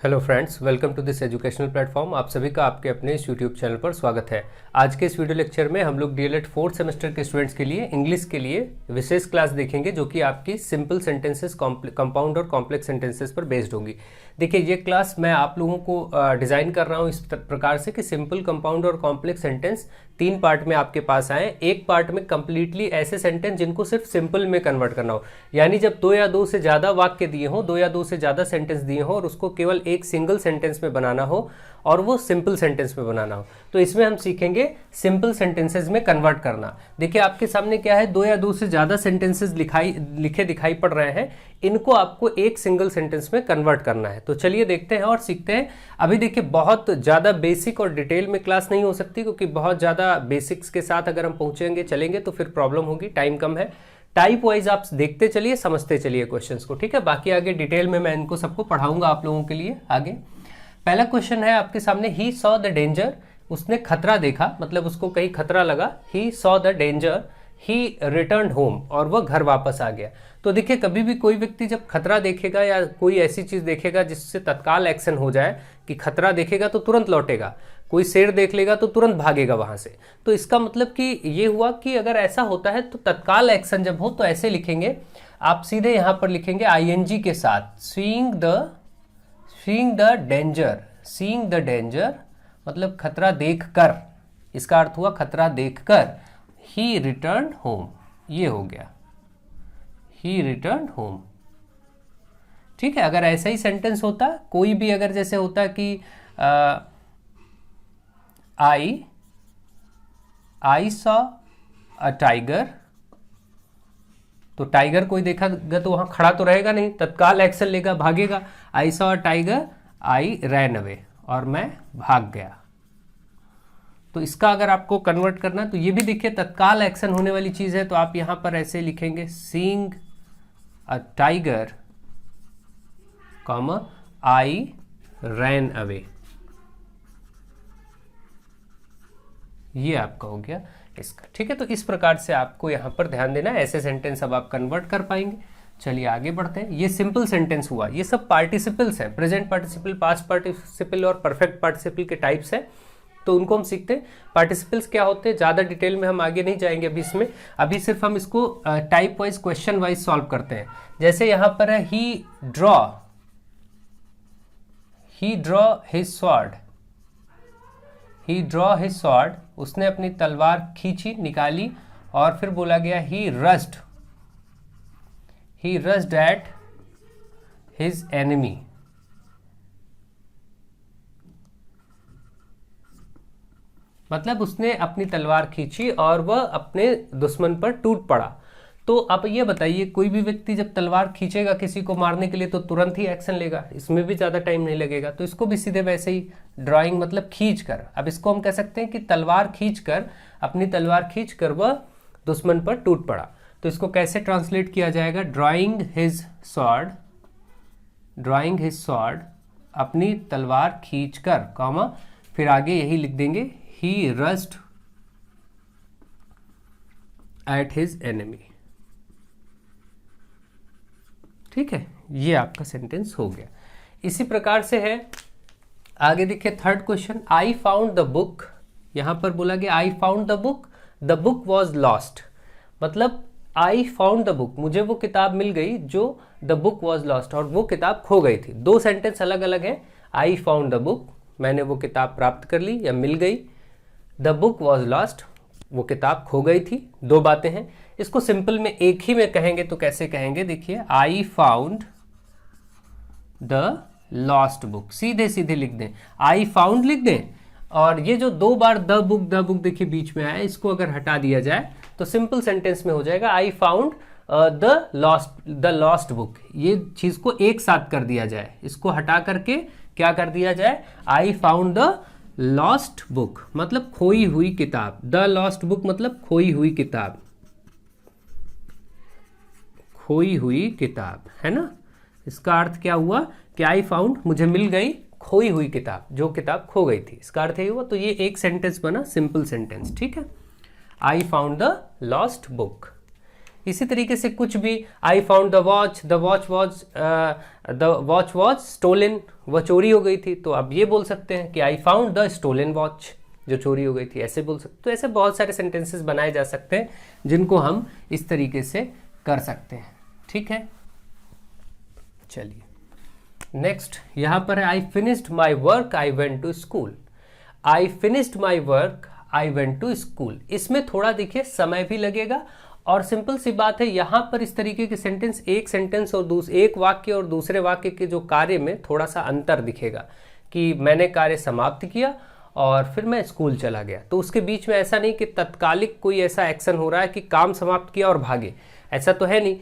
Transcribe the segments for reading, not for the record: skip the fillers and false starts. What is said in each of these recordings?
Hello friends, welcome to this educational platform. आप सभी का आपके अपने इस यूट्यूब चैनल पर स्वागत है। आज के इस वीडियो लेक्चर में हम लोग डीएलएड फोर्थ सेमेस्टर के स्टूडेंट्स के लिए इंग्लिश के लिए विशेष क्लास देखेंगे, जो कि आपकी सिंपल सेंटेंसेस, कंपाउंड और कॉम्प्लेक्स सेंटेंसेस पर बेस्ड होगी। देखिए, ये क्लास मैं आप लोगों को डिज़ाइन कर रहा हूँ इस प्रकार से कि सिंपल, कंपाउंड और कॉम्प्लेक्स सेंटेंस 3 पार्ट में आपके पास आए। एक पार्ट में कंप्लीटली ऐसे सेंटेंस जिनको सिर्फ सिंपल में कन्वर्ट करना हो, यानी जब 2 या 2 से ज़्यादा वाक्य दिए हों, 2 या 2 से ज़्यादा सेंटेंस दिए हों और उसको केवल एक सिंगल सेंटेंस में बनाना हो और वो सिंपल सेंटेंस में बनाना हो, तो इसमें हम सीखेंगे सिंपल सेंटेंसेस में कन्वर्ट करना। देखिए, आपके सामने क्या है, 2 या 2 से ज़्यादा सेंटेंसेस लिखे दिखाई पड़ रहे हैं। इनको आपको एक सिंगल सेंटेंस में कन्वर्ट करना है। तो चलिए देखते हैं और सीखते हैं। अभी देखिए, बहुत ज़्यादा बेसिक और डिटेल में क्लास नहीं हो सकती, क्योंकि बहुत ज़्यादा बेसिक्स के साथ अगर हम चलेंगे तो फिर प्रॉब्लम होगी, टाइम कम है। टाइप वाइज आप देखते चलिए, समझते चलिए क्वेश्चंस को, ठीक है। बाकी आगे डिटेल में मैं इनको सबको पढ़ाऊंगा आप लोगों के लिए आगे। पहला क्वेश्चन है आपके सामने, ही सॉ द डेंजर। उसने खतरा देखा, मतलब उसको कहीं खतरा लगा। He saw the danger, he return home, और वह घर वापस आ गया। तो देखिए, कभी भी कोई व्यक्ति जब खतरा देखेगा या कोई ऐसी चीज़ देखेगा जिससे तत्काल एक्शन हो जाए, कि खतरा देखेगा तो तुरंत लौटेगा, कोई शेर देख लेगा तो तुरंत भागेगा वहां से, तो इसका मतलब कि ये हुआ कि अगर ऐसा होता है तो तत्काल एक्शन जब हो तो ऐसे लिखेंगे आप, सीधे यहां पर लिखेंगे आईएनजी के साथ, seeing the danger. Seeing the danger मतलब खतरा देखकर, इसका अर्थ हुआ खतरा देखकर। ही रिटर्न होम, ये हो गया, ही रिटर्न होम, ठीक है। अगर ऐसा ही सेंटेंस होता, कोई भी अगर जैसे होता कि आई सॉ अ टाइगर, तो टाइगर कोई देखागा तो वहां खड़ा तो रहेगा नहीं, तत्काल एक्शन लेगा, भागेगा। I saw a tiger, I ran away, और मैं भाग गया। तो इसका अगर आपको कन्वर्ट करना, तो ये भी देखिए तत्काल एक्शन होने वाली चीज है, तो आप यहां पर ऐसे लिखेंगे, seeing a tiger, comma I ran away. ये आपका हो गया इसका, ठीक है। तो इस प्रकार से आपको यहां पर ध्यान देना है, ऐसे सेंटेंस अब आप कन्वर्ट कर पाएंगे। चलिए आगे बढ़ते हैं। ये सिंपल सेंटेंस हुआ, ये सब पार्टिसिपल्स हैं, प्रेजेंट पार्टिसिपल, पास्ट पार्टिसिपल और परफेक्ट पार्टिसिपल के टाइप्स हैं, तो उनको हम सीखते हैं। पार्टिसिपल्स क्या होते हैं, ज़्यादा डिटेल में हम आगे नहीं जाएंगे अभी इसमें, अभी सिर्फ हम इसको type wise, question wise solve करते हैं। जैसे यहां पर है, ही ड्रॉ हिज स्वॉर्ड, ही ड्रॉ हिज स्वॉर्ड, उसने अपनी तलवार खींची, निकाली, और फिर बोला गया ही रस्ड एट हिज एनिमी। मतलब उसने अपनी तलवार खींची और वह अपने दुश्मन पर टूट पड़ा। तो आप ये बताइए, कोई भी व्यक्ति जब तलवार खींचेगा किसी को मारने के लिए तो तुरंत ही एक्शन लेगा, इसमें भी ज़्यादा टाइम नहीं लगेगा। तो इसको भी सीधे वैसे ही, ड्राइंग मतलब खींच कर, अब इसको हम कह सकते हैं कि तलवार खींचकर, अपनी तलवार खींचकर वह दुश्मन पर टूट पड़ा। तो इसको कैसे ट्रांसलेट किया जाएगा, ड्राइंग हिज स्वॉर्ड, अपनी तलवार खींचकर, कॉमा, फिर आगे यही लिख देंगे, ही रस्ड एट हिज एनिमी, ठीक है। ये आपका सेंटेंस हो गया। इसी प्रकार से है आगे, देखिए third question, I found the book. यहां पर बोला गया आई found the book was lost, मतलब आई फाउंड द बुक, मुझे वो किताब मिल गई जो, द बुक वॉज लॉस्ट, और वो किताब खो गई थी। 2 सेंटेंस अलग अलग हैं। आई फाउंड द बुक, मैंने वो किताब प्राप्त कर ली या मिल गई। द बुक वॉज लॉस्ट, वो किताब खो गई थी। 2 बातें हैं। इसको सिंपल में एक ही में कहेंगे तो कैसे कहेंगे, देखिए, आई फाउंड द लॉस्ट बुक, सीधे सीधे लिख दें, आई फाउंड लिख दें, और ये जो 2 बार द बुक देखिए बीच में आया, इसको अगर हटा दिया जाए तो सिंपल सेंटेंस में हो जाएगा, आई फाउंड द लॉस्ट बुक। ये चीज को एक साथ कर दिया जाए, इसको हटा करके क्या कर दिया जाए, आई फाउंड द लॉस्ट बुक, मतलब खोई हुई किताब। द लॉस्ट बुक मतलब खोई हुई किताब, खोई हुई किताब, है ना। इसका अर्थ क्या हुआ कि आई फाउंड, मुझे मिल गई खोई हुई किताब, जो किताब खो गई थी, इसका अर्थ ये हुआ। तो ये एक सेंटेंस बना, सिंपल सेंटेंस, ठीक है। I found the lost book. इसी तरीके से कुछ भी, I found the watch, the watch was stolen, वह चोरी हो गई थी, तो आप ये बोल सकते हैं कि I found the stolen watch, जो चोरी हो गई थी, ऐसे बोल सकते। तो ऐसे बहुत सारे सेंटेंसेस बनाए जा सकते हैं जिनको हम इस तरीके से कर सकते हैं, ठीक है। चलिए नेक्स्ट यहाँ पर है, I finished my work I went to school. I finished my work I went to school, इसमें थोड़ा देखिए समय भी लगेगा, और सिंपल सी बात है, यहाँ पर इस तरीके के सेंटेंस, एक सेंटेंस और एक वाक्य और दूसरे वाक्य के जो कार्य में थोड़ा सा अंतर दिखेगा कि मैंने कार्य समाप्त किया और फिर मैं स्कूल चला गया। तो उसके बीच में ऐसा नहीं कि तत्कालिक कोई ऐसा एक्शन हो रहा है कि काम समाप्त किया और भागे, ऐसा तो है नहीं।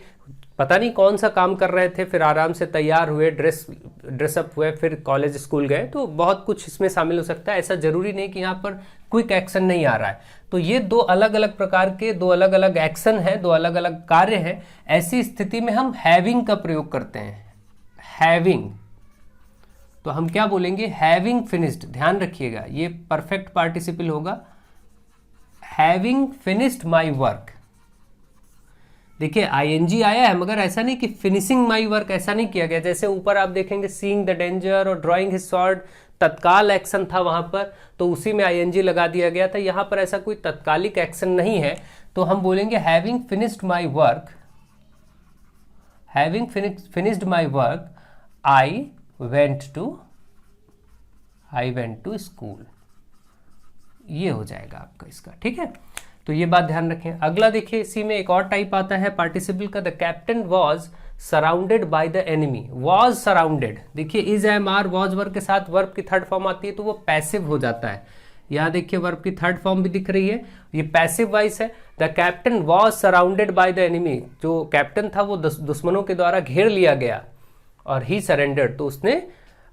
पता नहीं कौन सा काम कर रहे थे, फिर आराम से तैयार हुए, ड्रेसअप हुए, फिर कॉलेज स्कूल गए, तो बहुत कुछ इसमें शामिल हो सकता है। ऐसा जरूरी नहीं कि यहाँ पर क्विक एक्शन नहीं आ रहा है। तो ये दो अलग अलग प्रकार के, दो अलग अलग एक्शन है, दो अलग अलग कार्य हैं। ऐसी स्थिति में हम हैविंग का प्रयोग करते हैं, हैविंग। तो हम क्या बोलेंगे, हैविंग फिनिश्ड। ध्यान रखिएगा ये परफेक्ट पार्टिसिपल होगा, हैविंग फिनिश्ड माई वर्क। देखिए आईएनजी आया है, मगर ऐसा नहीं कि फिनिशिंग माई वर्क, ऐसा नहीं किया गया। जैसे ऊपर आप देखेंगे सीइंग द डेंजर और ड्राइंग हिज स्वॉर्ड, तत्काल एक्शन था वहां पर, तो उसी में आईएनजी लगा दिया गया था। यहां पर ऐसा कोई तत्कालिक एक्शन नहीं है, तो हम बोलेंगे having finished my work, having finished my work I went to school, ये हो जाएगा आपका इसका, ठीक है। तो ये बात ध्यान रखें। अगला देखिए, इसी में एक और टाइप आता है पार्टिसिपल का, the captain was surrounded by the enemy. Was surrounded, देखिए is am are was verb के साथ वर्ब की थर्ड फॉर्म आती है तो वो पैसिव हो जाता है। यहाँ देखिए वर्ब की थर्ड फॉर्म भी दिख रही है, ये पैसिव वॉइस है। The captain was surrounded by the enemy, जो कैप्टन था वो दुश्मनों के द्वारा घेर लिया गया, और ही सरेंडर्ड, तो उसने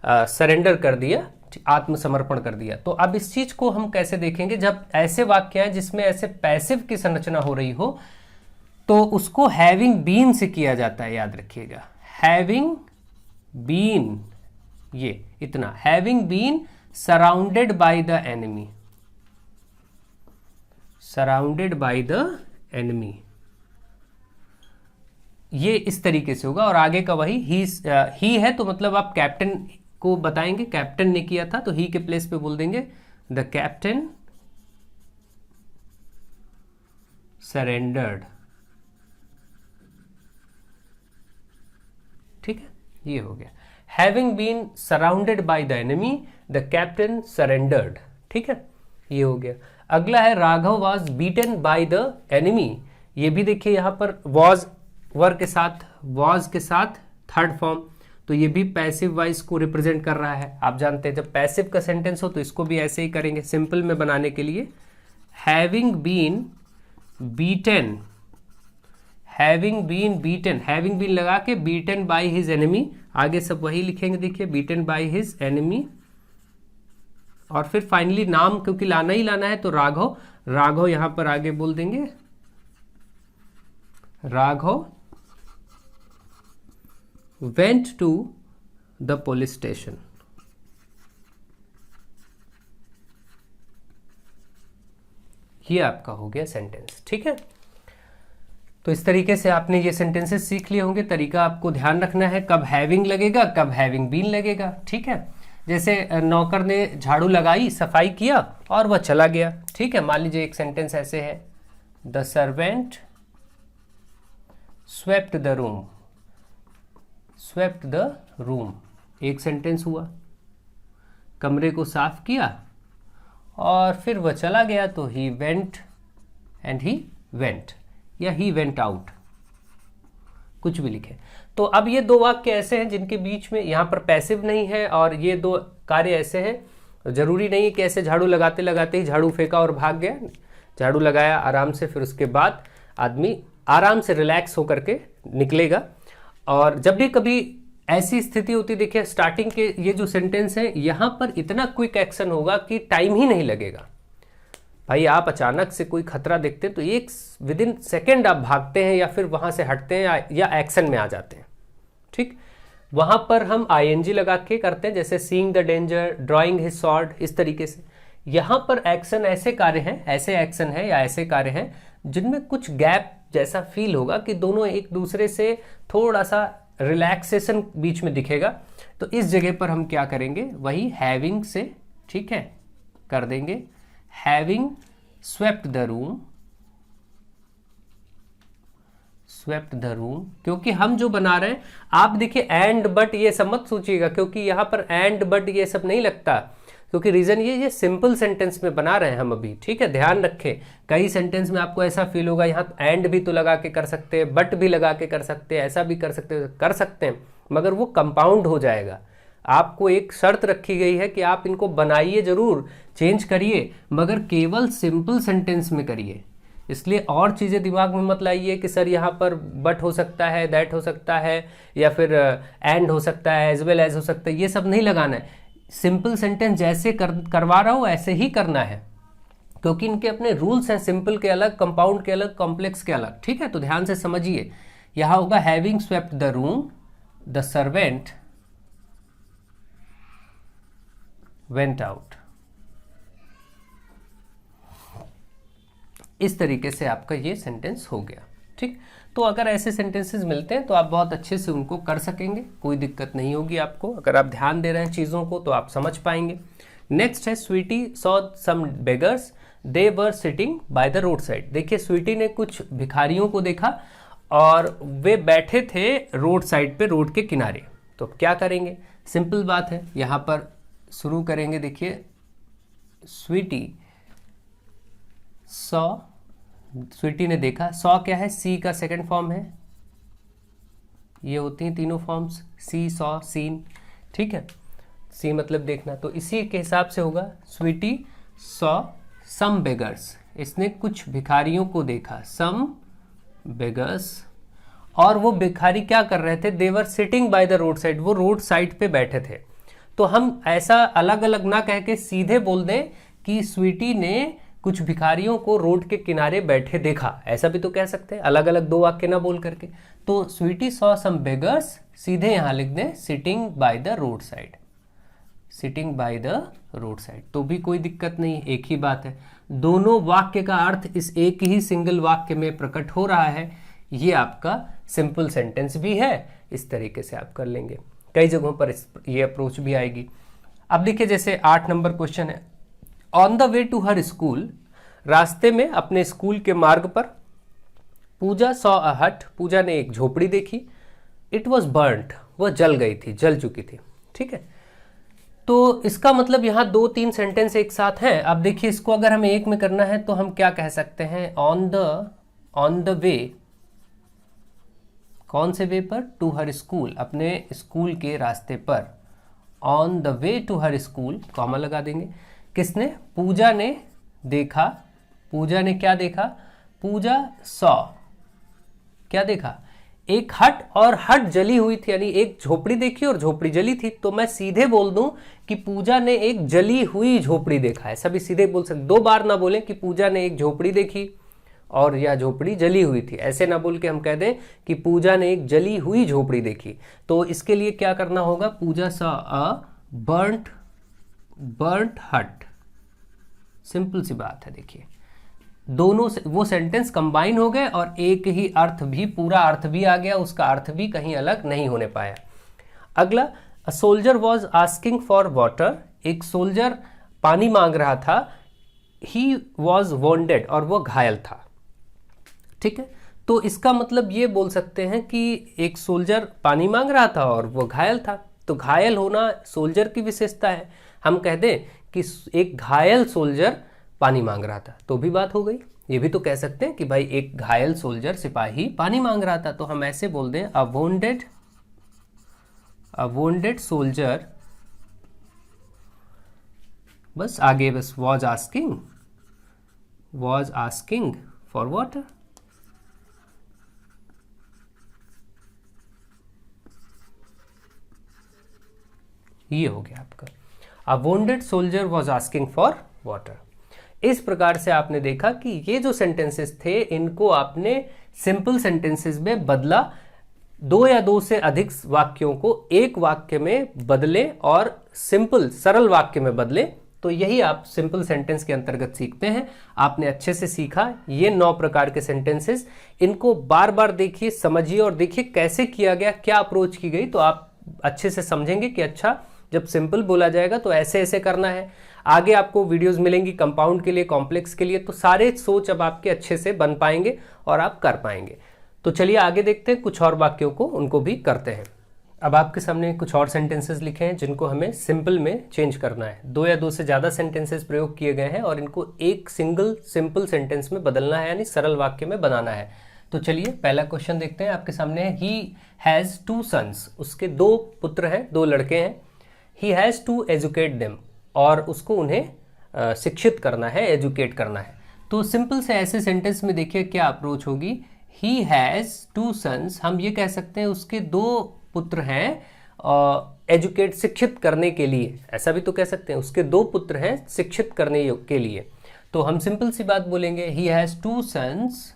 सरेंडर कर दिया, आत्मसमर्पण कर दिया। तो अब इस चीज को हम कैसे देखेंगे, जब ऐसे वाक्य हैं जिसमें ऐसे पैसिव की संरचना हो रही हो, तो उसको हैविंग बीन से किया जाता है, याद रखिएगा। हैविंग बीन, ये इतना, having been surrounded by the enemy, surrounded by the enemy, ये इस तरीके से होगा। और आगे का वही ही है, तो मतलब आप कैप्टन को बताएंगे, कैप्टन ने किया था तो ही के प्लेस पे बोल देंगे द कैप्टन सरेंडर्ड, ठीक है, ये हो गया। Having been surrounded by the enemy the captain surrendered, ठीक है, ये हो गया। अगला है Raghav was beaten by the enemy. ये भी देखिए यहाँ पर वॉज वर्ब के साथ, वॉज के साथ थर्ड फॉर्म, तो ये भी पैसिव वॉइस को रिप्रेजेंट कर रहा है। आप जानते हैं जब पैसिव का सेंटेंस हो तो इसको भी ऐसे ही करेंगे, सिंपल में बनाने के लिए। Having been beaten, having been लगा के बीटन बाय हिज एनिमी, आगे सब वही लिखेंगे, देखिए बीटन बाय हिज एनिमी, और फिर फाइनली नाम क्योंकि लाना ही लाना है तो राघव यहां पर आगे बोल देंगे, Raghav went to the police station। ये आपका हो गया सेंटेंस, ठीक है। तो इस तरीके से आपने ये सेंटेंसेस सीख लिए होंगे। तरीका आपको ध्यान रखना है, कब हैविंग लगेगा, कब हैविंग बीन लगेगा, ठीक है। जैसे नौकर ने झाड़ू लगाई, सफाई किया और वह चला गया, ठीक है। मान लीजिए एक सेंटेंस ऐसे है, the servant swept the room, swept the room, एक सेंटेंस हुआ। कमरे को साफ किया और फिर वह चला गया, तो he went and he went, या ही वेंट आउट, कुछ भी लिखे। तो अब ये दो वाक्य ऐसे हैं जिनके बीच में यहाँ पर पैसिव नहीं है, और ये दो कार्य ऐसे हैं, जरूरी नहीं है कि ऐसे झाड़ू लगाते लगाते ही झाड़ू फेंका और भाग गया। झाड़ू लगाया आराम से, फिर उसके बाद आदमी आराम से रिलैक्स होकर के निकलेगा। और जब भी कभी ऐसी स्थिति होती, देखिए स्टार्टिंग के ये जो सेंटेंस है, यहां पर इतना क्विक एक्शन होगा कि टाइम ही नहीं लगेगा। भाई आप अचानक से कोई खतरा देखते हैं तो एक विदिन सेकेंड आप भागते हैं, या फिर वहां से हटते हैं, या एक्शन में आ जाते हैं, ठीक। वहां पर हम आईएनजी लगा के करते हैं, जैसे seeing the danger, drawing his sword, इस तरीके से। यहां पर एक्शन ऐसे कार्य हैं, ऐसे एक्शन है या ऐसे कार्य हैं जिनमें कुछ गैप जैसा फील होगा कि दोनों एक दूसरे से थोड़ा सा रिलैक्सेशन बीच में दिखेगा। तो इस जगह पर हम क्या करेंगे, वही हैविंग से, ठीक है, कर देंगे having swept the room, swept the room, क्योंकि हम जो बना रहे हैं, आप देखिए एंड बट ये सब मत सोचिएगा, क्योंकि यहां पर एंड बट ये सब नहीं लगता, क्योंकि रीजन ये सिंपल सेंटेंस में बना रहे हैं हम अभी, ठीक है, ध्यान रखें। कई सेंटेंस में आपको ऐसा फील होगा यहाँ एंड भी तो लगा के कर सकते हैं, बट भी लगा के कर सकते हैं, ऐसा भी कर सकते हैं, मगर वो कंपाउंड हो जाएगा। आपको एक शर्त रखी गई है कि आप इनको बनाइए जरूर, चेंज करिए, मगर केवल सिंपल सेंटेंस में करिए। इसलिए और चीज़ें दिमाग में मत लाइए कि सर यहाँ पर बट हो सकता है, दैट हो सकता है, या फिर एंड हो सकता है, एज वेल एज हो सकता है, ये सब नहीं लगाना है। सिंपल सेंटेंस जैसे करवा रहा हूँ ऐसे ही करना है, क्योंकि इनके अपने रूल्स हैं, सिंपल के अलग, कंपाउंड के अलग, कॉम्प्लेक्स के अलग, ठीक है। तो ध्यान से समझिए, यहाँ होगा having swept the room, the servant went out. इस तरीके से आपका ये सेंटेंस हो गया, ठीक। तो अगर ऐसे सेंटेंसेस मिलते हैं तो आप बहुत अच्छे से उनको कर सकेंगे, कोई दिक्कत नहीं होगी आपको। अगर आप ध्यान दे रहे हैं चीज़ों को तो आप समझ पाएंगे। नेक्स्ट है Sweety saw some beggars, they were sitting by the road side. देखिए स्वीटी ने कुछ भिखारियों को देखा और वे बैठे थे रोड साइड पे, रोड के किनारे। तो क्या करेंगे, सिंपल बात है, यहाँ पर शुरू करेंगे। देखिए स्वीटी सॉ, स्वीटी ने देखा, सॉ क्या है, सी का सेकंड फॉर्म है, ये होती हैं तीनों फॉर्म्स, सी, सॉ, सीन, ठीक है। सी मतलब देखना, तो इसी के हिसाब से होगा स्वीटी सॉ सम बेगर्स, इसने कुछ भिखारियों को देखा, सम बेगर्स, और वो भिखारी क्या कर रहे थे, they were sitting by the road side, वो रोड साइड पे बैठे थे। तो हम ऐसा अलग अलग ना कह के सीधे बोल दें कि स्वीटी ने कुछ भिखारियों को रोड के किनारे बैठे देखा, ऐसा भी तो कह सकते हैं, अलग अलग दो वाक्य ना बोल करके। तो स्वीटी सॉ सम बेगर्स, सीधे यहां लिख दें sitting by the road side, sitting by the road side, तो भी कोई दिक्कत नहीं, एक ही बात है। दोनों वाक्य का अर्थ इस एक ही सिंगल वाक्य में प्रकट हो रहा है। ये आपका सिंपल सेंटेंस भी है, इस तरीके से आप कर लेंगे। कई जगहों पर ये अप्रोच भी आएगी। अब देखिए जैसे 8 नंबर क्वेश्चन है, on the way to her school, रास्ते में अपने स्कूल के मार्ग पर, पूजा सॉ अ हट, पूजा ने एक झोपड़ी देखी, इट वॉज बर्न्ट, वह जल गई थी, जल चुकी थी, ठीक है। तो इसका मतलब यहाँ 2-3 सेंटेंस एक साथ हैं। अब देखिए इसको अगर हमें एक में करना है तो हम क्या कह सकते हैं, ऑन द वे, कौन से वे पर, टू हर स्कूल, अपने स्कूल के रास्ते पर, on the way to her school, comma लगा देंगे। किसने, पूजा ने देखा, पूजा ने क्या देखा, पूजा सॉ क्या देखा, एक हट, और हट जली हुई थी, यानी एक झोपड़ी देखी और झोपड़ी जली थी। तो मैं सीधे बोल दूं कि पूजा ने एक जली हुई झोपड़ी देखा, ऐसा भी सीधे बोल सकते, 2 बार ना बोलें कि पूजा ने एक झोपड़ी देखी और यह झोपड़ी जली हुई थी, ऐसे ना बोल के हम कह दें कि पूजा ने एक जली हुई झोपड़ी देखी। तो इसके लिए क्या करना होगा, पूजा सॉ अ बर्न्ट हट, सिंपल सी बात है। देखिए दोनों से वो सेंटेंस कंबाइन हो गए और एक ही अर्थ भी, पूरा अर्थ भी आ गया, उसका अर्थ भी कहीं अलग नहीं होने पाया। अगला, a soldier was asking for water, एक सोल्जर पानी मांग रहा था, ही वॉज वॉन्डेड, और वो घायल था, ठीक है। तो इसका मतलब ये बोल सकते हैं कि एक सोल्जर पानी मांग रहा था और वो घायल था। तो घायल होना सोल्जर की विशेषता है, हम कह दें कि एक घायल सोल्जर पानी मांग रहा था, तो भी बात हो गई। ये भी तो कह सकते हैं कि भाई एक घायल सोल्जर, सिपाही पानी मांग रहा था, तो हम ऐसे बोल दें अ वोंडेड सोल्जर, बस आगे बस वॉज आस्किंग फॉर वाटर। ये हो गया आपका, a wounded soldier was asking for water. इस प्रकार से आपने देखा कि ये जो सेंटेंसेस थे इनको आपने सिंपल सेंटेंसेस में बदला, 2 या 2 से अधिक वाक्यों को एक वाक्य में बदले और सिंपल सरल वाक्य में बदले, तो यही आप सिंपल सेंटेंस के अंतर्गत सीखते हैं। आपने अच्छे से सीखा ये 9 प्रकार के सेंटेंसेस, इनको बार बार देखिए, समझिए और देखिए कैसे किया गया, क्या अप्रोच की गई, तो आप अच्छे से समझेंगे कि अच्छा जब सिंपल बोला जाएगा तो ऐसे ऐसे करना है। आगे आपको वीडियोस मिलेंगी कंपाउंड के लिए, कॉम्प्लेक्स के लिए, तो सारे सोच अब आपके अच्छे से बन पाएंगे और आप कर पाएंगे। तो चलिए आगे देखते हैं कुछ और वाक्यों को, उनको भी करते हैं। अब आपके सामने कुछ और सेंटेंसेस लिखे हैं जिनको हमें सिंपल में चेंज करना है। 2 या 2 से ज़्यादा सेंटेंसेस प्रयोग किए गए हैं और इनको एक सिंगल सिंपल सेंटेंस में बदलना है, यानी सरल वाक्य में बनाना है। तो चलिए पहला क्वेश्चन देखते हैं। आपके सामने है ही हैज़ 2 सन्स, उसके 2 पुत्र हैं, 2 लड़के हैं। He has to educate them, और उसको उन्हें शिक्षित करना है, एजुकेट करना है। तो सिंपल से ऐसे सेंटेंस में देखिए क्या अप्रोच होगी। ही हैज़ 2 सन्स, हम ये कह सकते हैं उसके 2 पुत्र हैं एजुकेट, शिक्षित करने के लिए, ऐसा भी तो कह सकते हैं उसके 2 पुत्र हैं शिक्षित करने के लिए। तो हम सिंपल सी बात बोलेंगे he has 2 sons,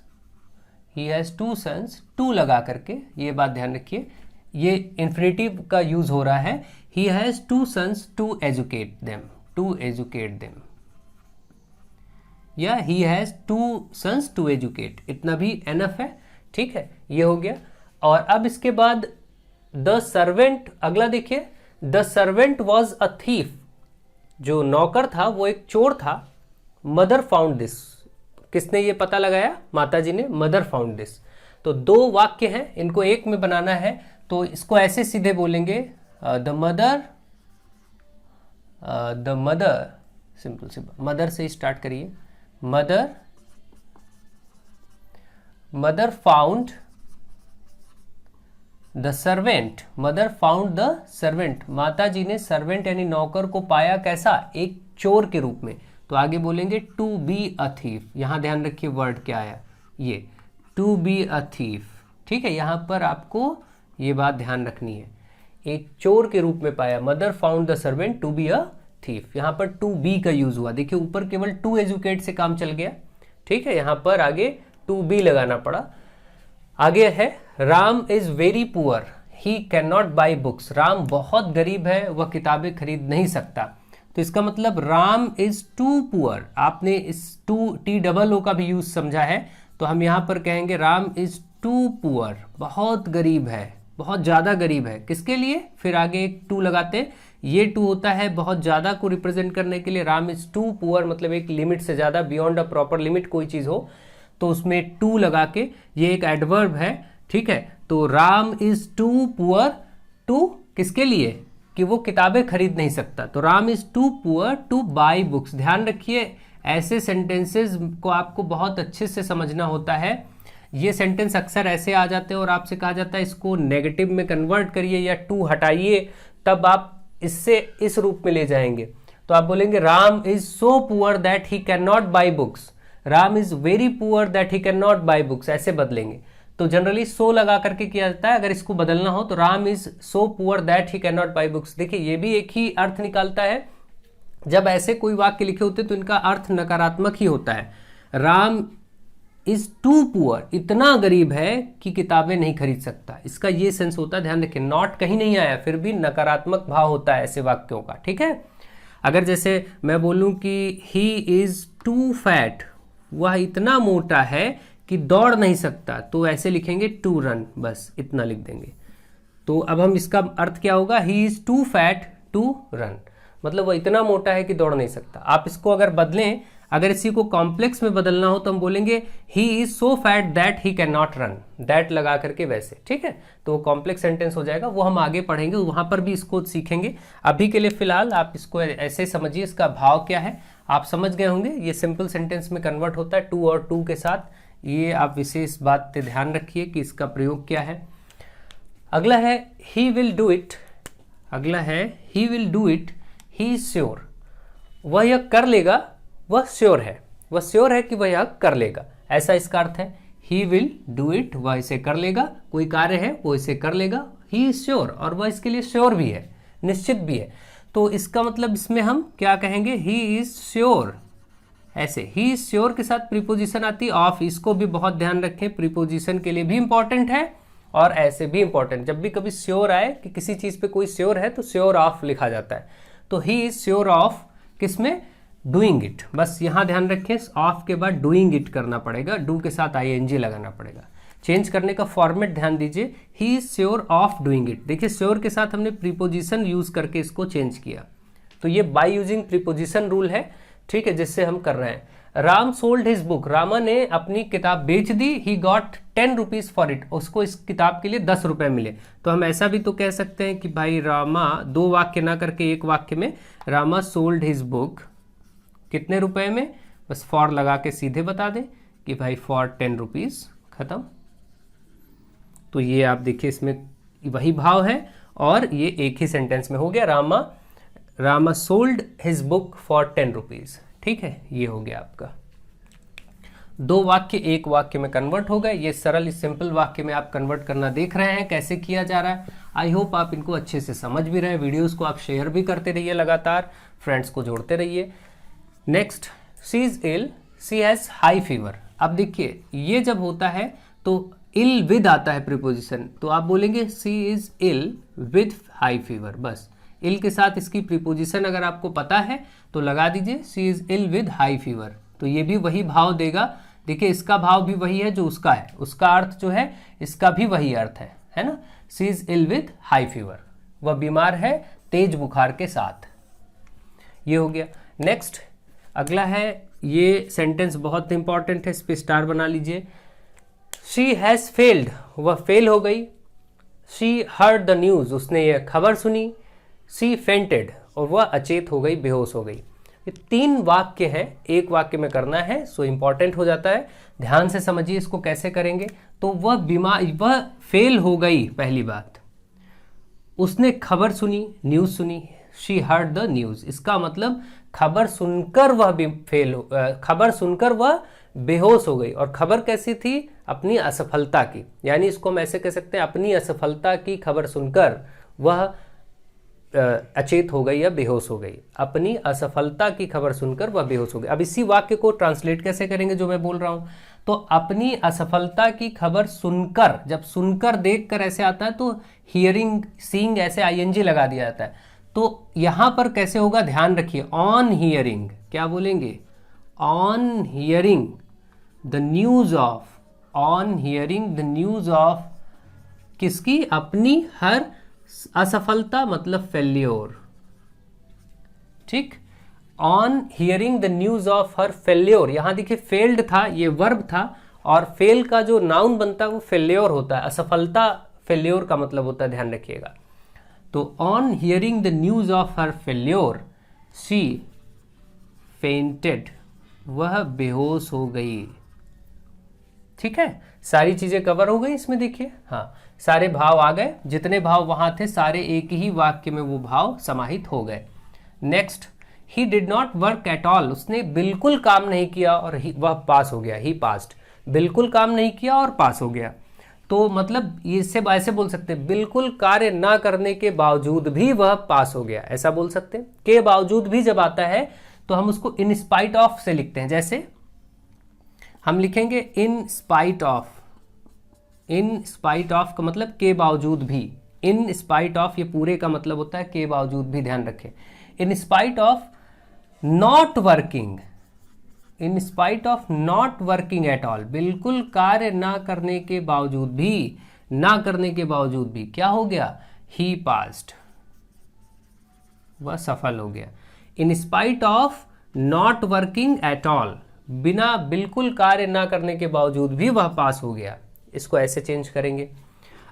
he has 2 sons, 2 लगा करके, ये बात ध्यान रखिए, ये इन्फिनेटिव का यूज हो रहा है। He has 2 sons to educate them, to educate them, या he has 2 sons to educate, इतना भी एनफ है, ठीक है, ये हो गया। और अब इसके बाद द सर्वेंट, अगला देखिए, the servant was a thief, जो नौकर था वो एक चोर था। मदर फाउंड दिस, किसने ये पता लगाया? माता जी ने, मदर फाउंड दिस। तो 2 वाक्य हैं, इनको एक में बनाना है, तो इसको ऐसे सीधे बोलेंगे द मदर, सिंपल से मदर से स्टार्ट करिए। Mother found the servant, mother found the servant, माता जी ने सर्वेंट यानी नौकर को पाया, कैसा? एक चोर के रूप में। तो आगे बोलेंगे टू बी अ थीफ, यहां ध्यान रखिए वर्ड क्या आया, ये टू बी अ थीफ, ठीक है, यहां पर आपको ये बात ध्यान रखनी है, एक चोर के रूप में पाया। Mother found the servant to be a thief, यहां पर टू बी का यूज हुआ, देखिए ऊपर केवल टू एजुकेट से काम चल गया, ठीक है, यहां पर आगे टू बी लगाना पड़ा। आगे है Ram is very poor, he can not by books, Ram बहुत गरीब है, वह किताबें खरीद नहीं सकता। तो इसका मतलब राम इज टू पुअर, आपने इस टू TOO का भी यूज समझा है, तो हम यहां पर कहेंगे राम इज टू पुअर, बहुत गरीब है, बहुत ज़्यादा गरीब है। किसके लिए? फिर आगे एक टू लगाते हैं, ये टू होता है बहुत ज़्यादा को रिप्रेजेंट करने के लिए। राम इज टू पुअर मतलब एक लिमिट से ज़्यादा, बियॉन्ड अ प्रॉपर लिमिट कोई चीज़ हो तो उसमें टू लगा के, ये एक एडवर्ब है, ठीक है। तो Ram is too poor, too किसके लिए? कि वो किताबें खरीद नहीं सकता। तो Ram is too poor to buy books. ध्यान रखिए ऐसे सेंटेंसेस को आपको बहुत अच्छे से समझना होता है। ये सेंटेंस अक्सर ऐसे आ जाते हैं और आपसे कहा जाता है इसको नेगेटिव में कन्वर्ट करिए या टू हटाइए, तब आप इससे इस रूप में ले जाएंगे। तो आप बोलेंगे Ram is so poor that he can not by books, Ram is very poor that he can not by books, ऐसे बदलेंगे। तो जनरली सो लगा करके किया जाता है। अगर इसको बदलना हो तो Ram is so poor that he can not by books. देखिए ये भी एक ही अर्थ निकालता है। जब ऐसे कोई वाक्य लिखे होते तो इनका अर्थ नकारात्मक ही होता है। राम इज टू पुअर, इतना गरीब है कि किताबें नहीं खरीद सकता, इसका ये सेंस होता है। ध्यान रखें नॉट कहीं नहीं आया, फिर भी नकारात्मक भाव होता है ऐसे वाक्यों का, ठीक है। अगर जैसे मैं बोलूं कि ही इज टू फैट, वह इतना मोटा है कि दौड़ नहीं सकता, तो ऐसे लिखेंगे टू रन, बस इतना लिख देंगे। तो अब हम इसका अर्थ क्या होगा, he is too fat to run, मतलब वह इतना मोटा है कि दौड़ नहीं सकता। आप इसको अगर बदलें, अगर इसी को कॉम्प्लेक्स में बदलना हो तो हम बोलेंगे he is so fat that he can not run, that लगा करके वैसे, ठीक है। तो वो कॉम्प्लेक्स सेंटेंस हो जाएगा, वो हम आगे पढ़ेंगे, वहां पर भी इसको सीखेंगे। अभी के लिए फिलहाल आप इसको ऐसे समझिए, इसका भाव क्या है आप समझ गए होंगे। ये सिंपल सेंटेंस में कन्वर्ट होता है टू और टू के साथ, ये आप विशेष बात पे ध्यान रखिए कि इसका प्रयोग क्या है। अगला है ही विल डू इट, अगला है he will do it, he is sure, वह यह कर लेगा, वह श्योर है, वह श्योर है कि वह यह कर लेगा, ऐसा इसका अर्थ है। ही विल डू इट, वह इसे कर लेगा, कोई कार्य है वो इसे कर लेगा। ही इज श्योर, और वह इसके लिए श्योर भी है, निश्चित भी है। तो इसका मतलब इसमें हम क्या कहेंगे, ही इज श्योर, ऐसे ही इज श्योर के साथ प्रीपोजिशन आती है ऑफ, इसको भी बहुत ध्यान रखें, प्रीपोजिशन के लिए भी इंपॉर्टेंट है और ऐसे भी इंपॉर्टेंट। जब भी कभी श्योर आए कि किसी चीज पे कोई श्योर है तो श्योर ऑफ लिखा जाता है। तो ही इज श्योर ऑफ किसमें, डूइंग इट। बस यहाँ ध्यान रखें, ऑफ के बाद डूइंग इट करना पड़ेगा, डू के साथ आईएनजी लगाना पड़ेगा। चेंज करने का फॉर्मेट ध्यान दीजिए, he is sure of doing it. देखिए श्योर के साथ हमने प्रीपोजिशन यूज करके इसको चेंज किया, तो ये बाय यूजिंग प्रीपोजिशन रूल है, ठीक है, जिससे हम कर रहे हैं। Ram sold his book, Rama ने अपनी किताब बेच दी, he got 10 rupees for it, उसको इस किताब के लिए 10 रुपए मिले। तो हम ऐसा भी तो कह सकते हैं कि भाई रामा, दो वाक्य ना करके एक वाक्य में, रामा सोल्ड हिज बुक कितने रुपए में, बस फॉर लगा के सीधे बता दें कि भाई फॉर 10 रुपीज, खत्म। तो ये आप देखिए इसमें वही भाव है और ये एक ही सेंटेंस में हो गया, Rama sold his book for 10 rupees, ठीक है, ये हो गया आपका। दो वाक्य एक वाक्य में कन्वर्ट हो गए। ये सरल सिंपल वाक्य में आप कन्वर्ट करना देख रहे हैं कैसे किया जा रहा है। आई होप आप इनको अच्छे से समझ भी रहे हैं। वीडियोस को आप शेयर भी करते रहिए, लगातार फ्रेंड्स को जोड़ते रहिए। Next, she is ill, she has high fever. अब देखिए ये जब होता है तो इल विद आता है प्रीपोजिशन, तो आप बोलेंगे she is ill with high fever. बस इल के साथ इसकी प्रीपोजिशन अगर आपको पता है तो लगा दीजिए, she is ill with high fever, तो ये भी वही भाव देगा। देखिए इसका भाव भी वही है जो उसका है, उसका अर्थ जो है इसका भी वही अर्थ है ना। She is ill with high fever, वह बीमार है तेज बुखार के साथ। ये हो गया। नेक्स्ट अगला है, ये सेंटेंस बहुत इंपॉर्टेंट है, इस पे स्टार बना लीजिए। शी हैज फेल्ड, वह फेल हो गई। शी हर्ड द न्यूज, उसने यह खबर सुनी। शी फेंटेड, और वह अचेत हो गई, बेहोश हो गई। ये 3 वाक्य हैं, एक वाक्य में करना है, सो इंपॉर्टेंट हो जाता है। ध्यान से समझिए इसको कैसे करेंगे। तो वह बीमार, वह फेल हो गई, पहली बात। उसने खबर सुनी, न्यूज सुनी, शी हर्ड द न्यूज, इसका मतलब खबर सुनकर वह खबर सुनकर वह बेहोश हो गई। और खबर कैसी थी, अपनी असफलता की, यानी इसको हम ऐसे कह सकते हैं, अपनी असफलता की खबर सुनकर वह अचेत हो गई या बेहोश हो गई। अपनी असफलता की खबर सुनकर वह बेहोश हो गई। अब इसी वाक्य को ट्रांसलेट कैसे करेंगे जो मैं बोल रहा हूं, तो अपनी असफलता की खबर सुनकर, जब सुनकर देखकर ऐसे आता है तो हियरिंग सीइंग ऐसे आईएनजी लगा दिया जाता है। तो यहां पर कैसे होगा, ध्यान रखिए, ऑन हियरिंग, क्या बोलेंगे, on hearing the news of, on hearing the news of किसकी, अपनी हर असफलता मतलब फेल्योर, ठीक। On hearing the news of her failure, यहां देखिए फेल्ड था, ये वर्ब था, और फेल का जो नाउन बनता है वो फेल्योर होता है, असफलता फेल्योर का मतलब होता है, ध्यान रखिएगा। तो on hearing the news of her failure she fainted, वह बेहोश हो गई, ठीक है। सारी चीजें कवर हो गई इसमें, देखिए, हाँ, सारे भाव आ गए, जितने भाव वहां थे सारे एक ही वाक्य में वो भाव समाहित हो गए। Next, he did not work at all, उसने बिल्कुल काम नहीं किया और वह पास हो गया, ही पास्ड, बिल्कुल काम नहीं किया और पास हो गया। तो मतलब इससे ऐसे बोल सकते हैं, बिल्कुल कार्य ना करने के बावजूद भी वह पास हो गया, ऐसा बोल सकते हैं। के बावजूद भी जब आता है तो हम उसको इन स्पाइट ऑफ से लिखते हैं, जैसे हम लिखेंगे in spite of, in spite of का मतलब के बावजूद भी, इन स्पाइट ऑफ ये पूरे का मतलब होता है के बावजूद भी, ध्यान रखें। In spite of not working, in spite of not working at all, बिल्कुल कार्य ना करने के बावजूद भी, ना करने के बावजूद भी क्या हो गया, ही पास्ड, वह सफल हो गया। In spite of not working at all, बिना बिल्कुल कार्य ना करने के बावजूद भी वह पास हो गया, इसको ऐसे चेंज करेंगे।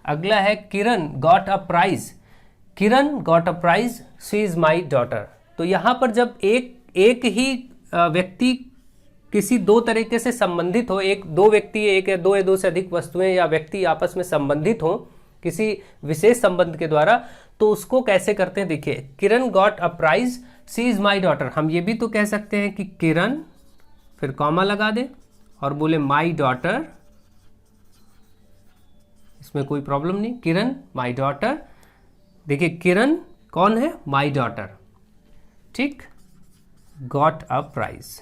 अगला है, Kiran got a prize, Kiran got a prize, she is my daughter. तो यहां पर जब एक ही व्यक्ति किसी दो तरीके से संबंधित हो, दो व्यक्ति, एक या दो से अधिक वस्तुएं या व्यक्ति आपस में संबंधित हो किसी विशेष संबंध के द्वारा, तो उसको कैसे करते हैं, देखिए, Kiran got a prize, she is my daughter. हम ये भी तो कह सकते हैं कि किरण, फिर कॉमा लगा दे और बोले माई डॉटर, इसमें कोई प्रॉब्लम नहीं, किरण माई डॉटर। देखिए किरण कौन है, माई डॉटर, ठीक, गॉट अ प्राइज,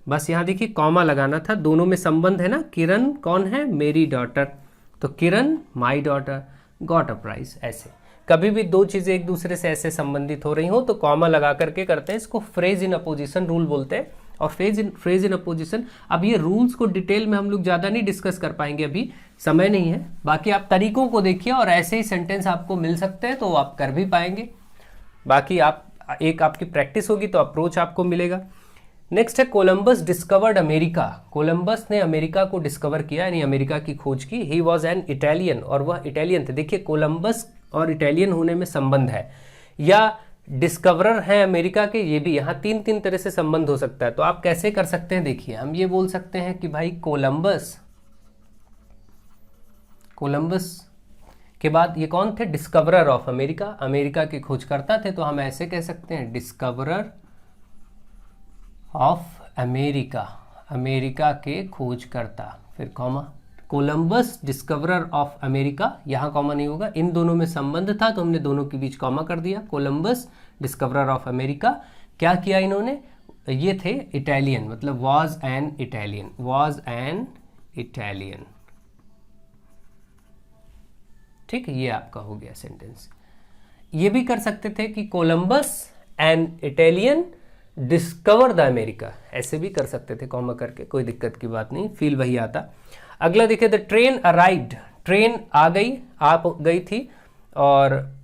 बस यहां देखिए कॉमा लगाना था, दोनों में संबंध है ना, किरण कौन है, मेरी डॉटर, तो Kiran my daughter got a prize, ऐसे। कभी भी दो चीज़ें एक दूसरे से ऐसे संबंधित हो रही हो तो कॉमा लगा करके करते हैं, इसको फ्रेज इन अपोजिशन रूल बोलते हैं। और फ्रेज इन अपोजिशन, अब ये रूल्स को डिटेल में हम लोग ज़्यादा नहीं डिस्कस कर पाएंगे, अभी समय नहीं है। बाकी आप तरीकों को देखिए और ऐसे ही सेंटेंस आपको मिल सकते हैं तो आप कर भी पाएंगे। बाकी आप एक आपकी प्रैक्टिस होगी तो अप्रोच आपको मिलेगा। नेक्स्ट है कोलंबस डिस्कवर्ड अमेरिका। कोलंबस ने अमेरिका को डिस्कवर किया, यानी अमेरिका की खोज की। ही वॉज एन इटालियन, और वह इटालियन थे। देखिए कोलंबस और इटालियन होने में संबंध है, या डिस्कवरर हैं अमेरिका के, ये भी यहाँ तीन तीन तरह से संबंध हो सकता है। तो आप कैसे कर सकते हैं, देखिए हम ये बोल सकते हैं कि भाई कोलंबस के बाद ये कौन थे, डिस्कवरर ऑफ अमेरिका, अमेरिका के खोजकर्ता थे। तो हम ऐसे कह सकते हैं डिस्कवरर ऑफ अमेरिका, अमेरिका के खोजकर्ता, फिर comma, Columbus discoverer of America, यहाँ कॉमा नहीं होगा, इन दोनों में संबंध था तो हमने दोनों के बीच कॉमा कर दिया। कोलंबस डिस्कवरर ऑफ अमेरिका, क्या किया इन्होंने, ये थे इटालियन, मतलब was an Italian, was an Italian. ठीक है, ये आपका हो गया सेंटेंस। ये भी कर सकते थे कि Columbus an Italian discover the America, ऐसे भी कर सकते थे कॉमा करके, कोई दिक्कत की बात नहीं, फील वही आता। अगला देखिए, द ट्रेन अराइव्ड, ट्रेन आ गई थी, और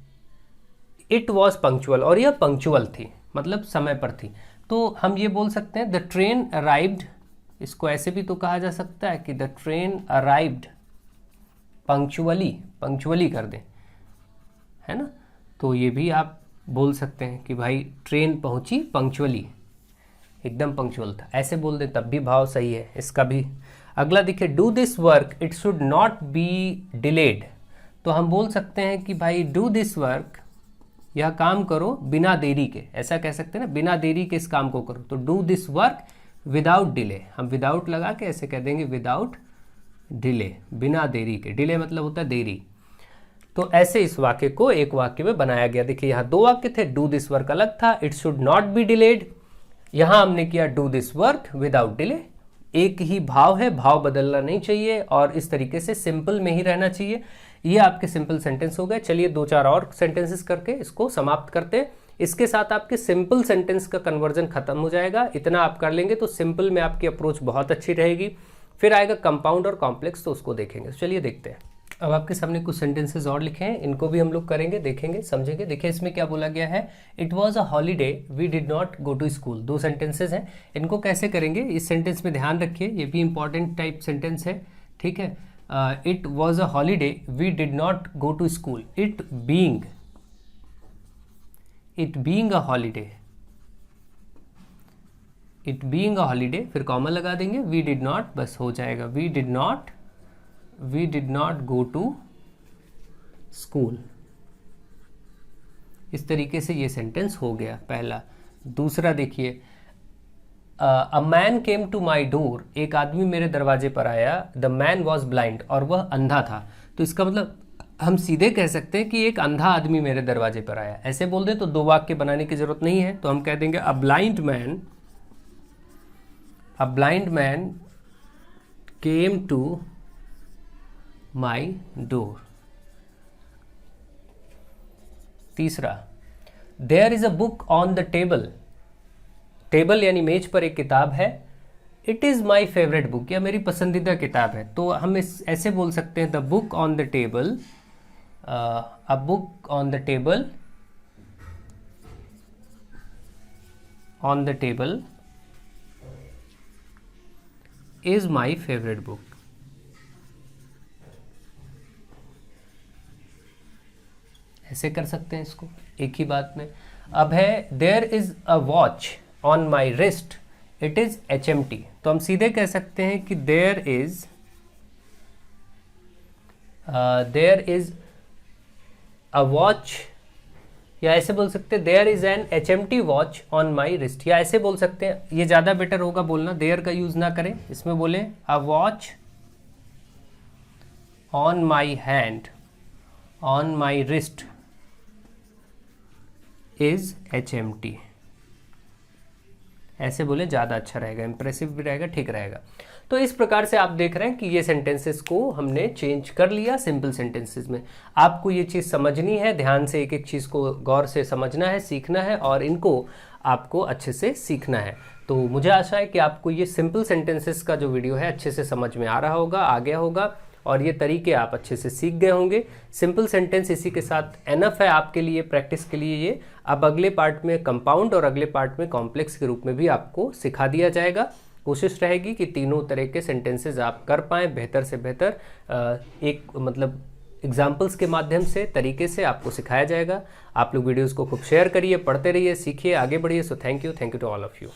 इट वॉज पंक्चुअल, और यह पंक्चुअल थी, मतलब समय पर थी। तो हम ये बोल सकते हैं द ट्रेन अराइव्ड, इसको ऐसे भी तो कहा जा सकता है कि द ट्रेन अराइव्ड पंक्चुअली कर दें, है ना। तो ये भी आप बोल सकते हैं कि भाई ट्रेन पहुंची पंक्चुअली, एकदम पंक्चुअल था, ऐसे बोल दें तब भी भाव सही है इसका भी। अगला देखिए, do this work it should not be delayed. तो हम बोल सकते हैं कि भाई डू दिस वर्क, यह काम करो बिना देरी के, ऐसा कह सकते हैं ना, बिना देरी के इस काम को करो। तो do this work without delay, हम विदाउट लगा के ऐसे कह देंगे विदाउट डिले, बिना देरी के, डिले मतलब होता है देरी। तो ऐसे इस वाक्य को एक वाक्य में बनाया गया। देखिए यहाँ दो वाक्य थे, डू दिस वर्क अलग था, it should not be delayed, यहाँ हमने किया do this work without delay. एक ही भाव है, भाव बदलना नहीं चाहिए, और इस तरीके से सिंपल में ही रहना चाहिए। ये आपके सिंपल सेंटेंस हो गए। चलिए दो चार और सेंटेंसेस करके इसको समाप्त करते हैं। इसके साथ आपके सिंपल सेंटेंस का कन्वर्जन खत्म हो जाएगा। इतना आप कर लेंगे तो सिंपल में आपकी अप्रोच बहुत अच्छी रहेगी। फिर आएगा कंपाउंड और कॉम्प्लेक्स, तो उसको देखेंगे। तो चलिए देखते हैं। अब आपके सामने कुछ सेंटेंसेस और लिखे हैं, इनको भी हम लोग करेंगे, देखेंगे, समझेंगे। देखिए इसमें क्या बोला गया है, it was a holiday we did not go to school. दो सेंटेंसेस हैं, इनको कैसे करेंगे इस सेंटेंस में ध्यान रखिए, ये भी इंपॉर्टेंट टाइप सेंटेंस है, ठीक है। It was a holiday we did not go to school, it being a holiday, it being a holiday, फिर कॉमा लगा देंगे, वी डिड नॉट, बस हो जाएगा, we did not go to school. इस तरीके से ये सेंटेंस हो गया पहला। दूसरा देखिए, a man came to my door, एक आदमी मेरे दरवाजे पर आया, द मैन वॉज ब्लाइंड, और वह अंधा था। तो इसका मतलब हम सीधे कह सकते हैं कि एक अंधा आदमी मेरे दरवाजे पर आया। ऐसे बोल दे तो दो वाक्य बनाने की जरूरत नहीं है, तो हम कह देंगे a blind man came to my door. तीसरा, there is a book on the table, table यानी मेज पर एक किताब है, it is my favourite book, या मेरी पसंदीदा किताब है। तो हम इस ऐसे बोल सकते हैं, the book on the table, a book on the table is my favourite book. ऐसे कर सकते हैं इसको एक ही बात में। अब है, there is a watch on my wrist, it is HMT। तो हम सीधे कह सकते हैं कि देयर इज अ वॉच, या ऐसे बोल सकते हैं there is an HMT watch on my wrist, या ऐसे बोल सकते हैं, ये ज़्यादा बेटर होगा बोलना, देयर का यूज़ ना करें, इसमें बोले अ watch on my hand, on my wrist is HMT, ऐसे बोले ज़्यादा अच्छा रहेगा, इंप्रेसिव भी रहेगा, ठीक रहेगा। तो इस प्रकार से आप देख रहे हैं कि ये सेंटेंसेस को हमने चेंज कर लिया सिंपल सेंटेंसेस में। आपको ये चीज़ समझनी है, ध्यान से एक एक चीज़ को गौर से समझना है, सीखना है और इनको आपको अच्छे से सीखना है। तो मुझे आशा है कि आपको ये सिंपल सेंटेंसेस का जो वीडियो है अच्छे से समझ में आ रहा होगा, आ गया होगा और ये तरीके आप अच्छे से सीख गए होंगे। सिंपल सेंटेंस इसी के साथ एनफ है आपके लिए, प्रैक्टिस के लिए ये। अब अगले पार्ट में कंपाउंड और अगले पार्ट में कॉम्प्लेक्स के रूप में भी आपको सिखा दिया जाएगा। कोशिश रहेगी कि तीनों तरह के सेंटेंसेस आप कर पाएँ बेहतर से बेहतर, एक मतलब एग्जाम्पल्स के माध्यम से, तरीके से आपको सिखाया जाएगा। आप लोग वीडियोज़ को खूब शेयर करिए, पढ़ते रहिए, सीखिए, आगे बढ़िए। So thank you to all of you.